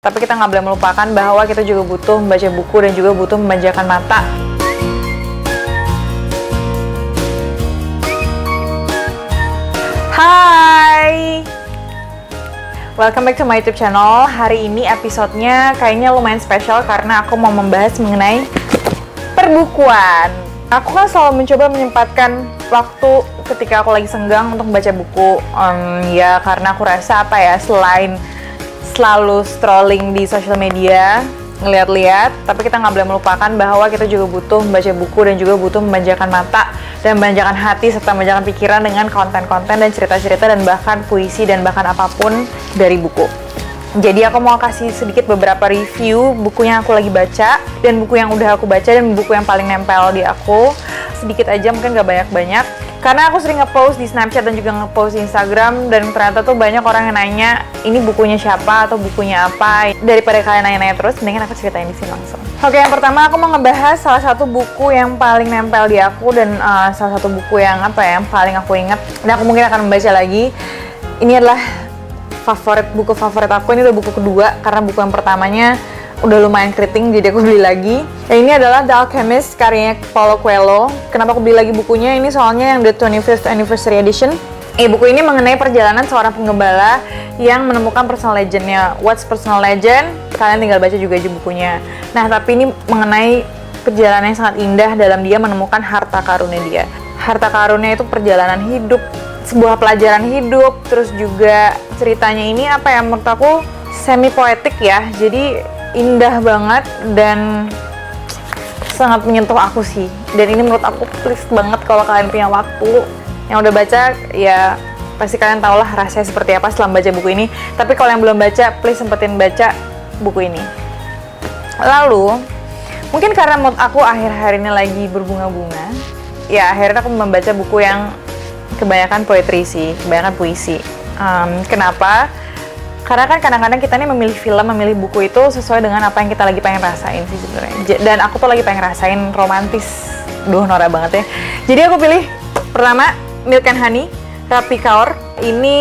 Tapi kita nggak boleh melupakan bahwa kita juga butuh membaca buku dan juga butuh memanjakan mata. Hai, welcome back to my YouTube channel. Hari ini episodenya kayaknya lumayan spesial karena aku mau membahas mengenai perbukuan. Aku kan selalu mencoba menyempatkan waktu ketika aku lagi senggang untuk membaca buku. Ya karena aku rasa selain selalu scrolling di sosial media, ngeliat-liat, tapi kita nggak boleh melupakan bahwa kita juga butuh membaca buku dan juga butuh memanjakan mata dan memanjakan hati serta memanjakan pikiran dengan konten-konten dan cerita-cerita dan bahkan puisi dan bahkan apapun dari buku. Jadi aku mau kasih sedikit beberapa review buku yang aku lagi baca dan buku yang udah aku baca dan buku yang paling nempel di aku. Sedikit aja, mungkin gak banyak-banyak. Karena aku sering nge-post di Snapchat dan juga nge-post di Instagram, dan ternyata tuh banyak orang yang nanya ini bukunya siapa atau bukunya apa. Daripada kalian nanya-nanya terus, mendingan aku ceritain di sini langsung. Oke, yang pertama aku mau ngebahas salah satu buku yang paling nempel di aku dan salah satu buku yang yang paling aku ingat dan aku mungkin akan membaca lagi. Ini adalah buku favorit aku. Ini udah buku kedua karena buku yang pertamanya udah lumayan keriting, jadi aku beli lagi. Dan ini adalah The Alchemist karyanya Paulo Coelho. Kenapa aku beli lagi bukunya? Ini soalnya yang The 25th Anniversary Edition. Buku ini mengenai perjalanan seorang penggembala yang menemukan personal legend-nya. What's personal legend? Kalian tinggal baca juga aja bukunya. Nah, tapi ini mengenai perjalanan yang sangat indah dalam dia menemukan harta karunnya dia. Harta karunnya itu perjalanan hidup, sebuah pelajaran hidup, terus juga ceritanya ini menurut aku semi poetik ya. Jadi indah banget dan sangat menyentuh aku sih. Dan ini menurut aku please banget kalau kalian punya waktu yang udah baca, ya pasti kalian tau lah rasanya seperti apa setelah baca buku ini. Tapi kalau yang belum baca, please sempetin baca buku ini. Lalu mungkin karena mood aku akhir-akhir ini lagi berbunga-bunga, ya akhirnya aku membaca buku yang kebanyakan poetry sih, kebanyakan puisi. Kenapa? Karena kan kadang-kadang kita nih memilih film, memilih buku itu sesuai dengan apa yang kita lagi pengen rasain sih sebenarnya. Dan aku tuh lagi pengen rasain romantis. Duh, norak banget ya. Jadi aku pilih pertama Milk and Honey, Rupi Kaur. Ini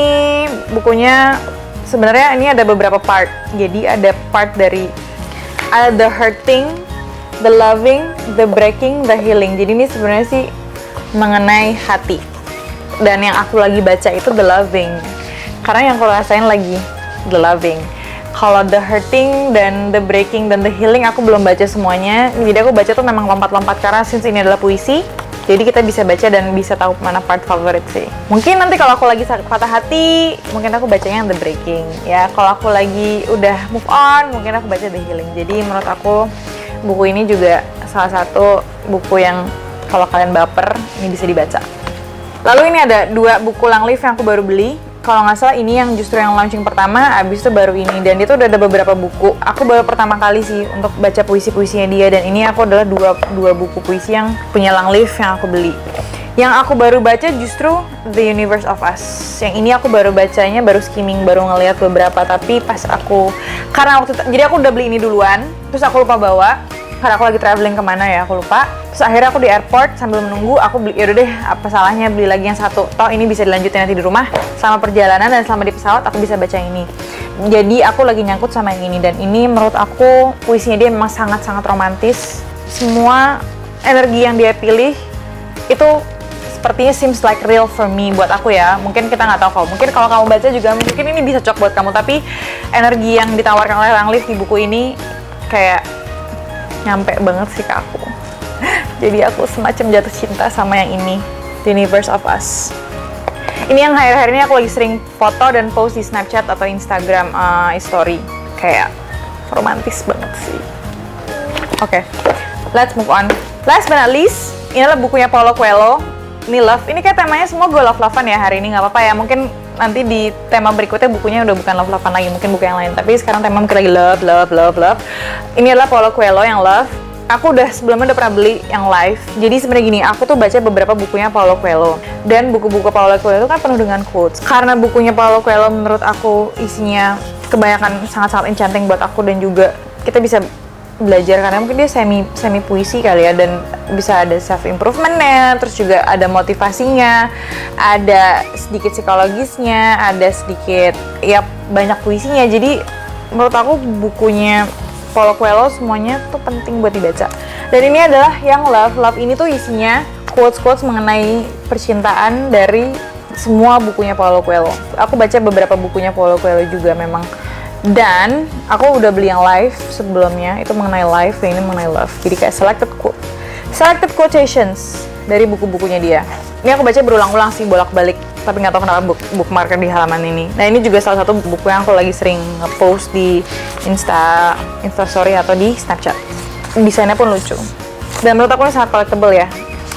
bukunya sebenarnya ini ada beberapa part. Jadi ada part dari the hurting, the loving, the breaking, the healing. Jadi ini sebenarnya sih mengenai hati. Dan yang aku lagi baca itu the loving. Karena yang aku rasain lagi the loving. Kalau the hurting dan the breaking dan the healing aku belum baca semuanya. Jadi aku baca tuh memang lompat-lompat karena since ini adalah puisi. Jadi kita bisa baca dan bisa tahu mana part favorit sih. Mungkin nanti kalau aku lagi patah hati, mungkin aku bacanya yang the breaking. Ya, kalau aku lagi udah move on, mungkin aku baca the healing. Jadi menurut aku buku ini juga salah satu buku yang kalau kalian baper, ini bisa dibaca. Lalu ini ada dua buku long live yang aku baru beli. Kalau nggak salah ini yang justru yang launching pertama, abis itu baru ini. Dan itu udah ada beberapa buku. Aku baru pertama kali sih untuk baca puisi-puisinya dia. Dan ini aku adalah dua buku puisi yang punya long live yang aku beli. Yang aku baru baca justru The Universe of Us. Yang ini aku baru bacanya, baru skimming, baru ngeliat beberapa. Tapi pas aku, jadi aku udah beli ini duluan, terus aku lupa bawa. Karena aku lagi traveling kemana ya, aku lupa. Terus akhirnya aku di airport sambil menunggu, aku beli, yaudah deh apa salahnya beli lagi yang satu. Toh ini bisa dilanjutin nanti di rumah, sama perjalanan dan selama di pesawat aku bisa baca ini. Jadi aku lagi nyangkut sama yang ini, dan ini menurut aku puisinya dia memang sangat-sangat romantis. Semua energi yang dia pilih itu sepertinya seems like real for me buat aku ya. Mungkin kita nggak tahu, mungkin kalau kamu baca juga mungkin ini bisa cocok buat kamu. Tapi energi yang ditawarkan oleh Lang Live di buku ini kayak nyampe banget sih ke aku. Jadi aku semacam jatuh cinta sama yang ini, The Universe of Us. Ini yang akhir-akhir ini aku lagi sering foto dan post di Snapchat atau Instagram story. Kayak romantis banget sih. Oke, let's move on. Last but not least, ini adalah bukunya Paulo Coelho. Ini love. Ini kayak temanya semua gue love-lovean ya hari ini, nggak apa-apa ya. Mungkin nanti di tema berikutnya bukunya udah bukan love-lovean lagi, mungkin buku yang lain. Tapi sekarang tema mungkin lagi love. Ini adalah Paulo Coelho yang love. Aku sebelumnya udah pernah beli yang live. Jadi sebenarnya gini, aku tuh baca beberapa bukunya Paulo Coelho. Dan buku-buku Paulo Coelho itu kan penuh dengan quotes. Karena bukunya Paulo Coelho menurut aku isinya kebanyakan sangat-sangat enchanting buat aku, dan juga kita bisa belajar karena mungkin dia semi puisi kali ya, dan bisa ada self improvementnya, terus juga ada motivasinya, ada sedikit psikologisnya, ada sedikit ya banyak puisinya. Jadi menurut aku bukunya Paulo Coelho semuanya tuh penting buat dibaca. Dan ini adalah yang Love. Love ini tuh isinya quotes-quotes mengenai percintaan dari semua bukunya Paulo Coelho. Aku baca beberapa bukunya Paulo Coelho juga memang. Dan aku udah beli yang live sebelumnya, itu mengenai life, dan ini mengenai love. Jadi kayak selected quotations dari buku-bukunya dia. Ini aku baca berulang-ulang sih, bolak-balik, tapi nggak tahu kenapa bookmarker di halaman ini. Nah, ini juga salah satu buku yang aku lagi sering nge-post di Instastory atau di Snapchat. Desainnya pun lucu. Dan menurut aku ini sangat collectible ya.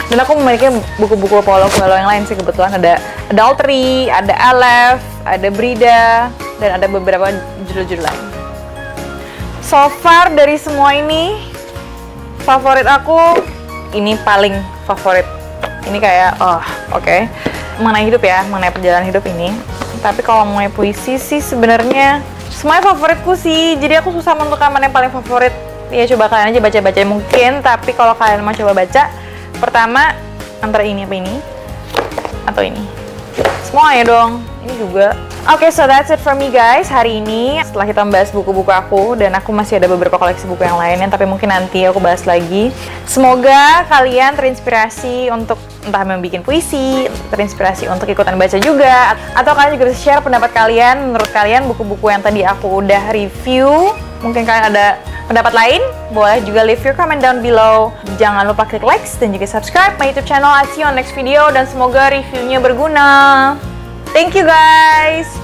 Dan aku memiliki buku-buku Paulo Coelho yang lain sih, kebetulan ada Adultery, ada Aleph, ada Brida, dan ada beberapa judul-judul lain. So far dari semua ini, favorit aku ini paling favorit. Ini kayak, oke. Mengenai hidup ya, mengenai perjalanan hidup ini. Tapi kalau mengenai puisi sih sebenarnya semuanya favoritku sih. Jadi aku susah menentukan mana yang paling favorit. Ya coba kalian aja baca-baca mungkin. Tapi kalau kalian mau coba baca, pertama antara ini apa ini? Atau ini? Semuanya dong. Ini juga. Oke, so that's it for me guys hari ini. Setelah kita membahas buku-buku aku, dan aku masih ada beberapa koleksi buku yang lainnya, tapi mungkin nanti aku bahas lagi. Semoga kalian terinspirasi untuk entah membuat puisi, terinspirasi untuk ikutan baca juga, atau kalian juga bisa share pendapat kalian. Menurut kalian buku-buku yang tadi aku udah review, mungkin kalian ada pendapat lain, boleh juga leave your comment down below. Jangan lupa klik like dan juga subscribe my YouTube channel. I'll see you on next video, dan semoga reviewnya berguna. Thank you guys!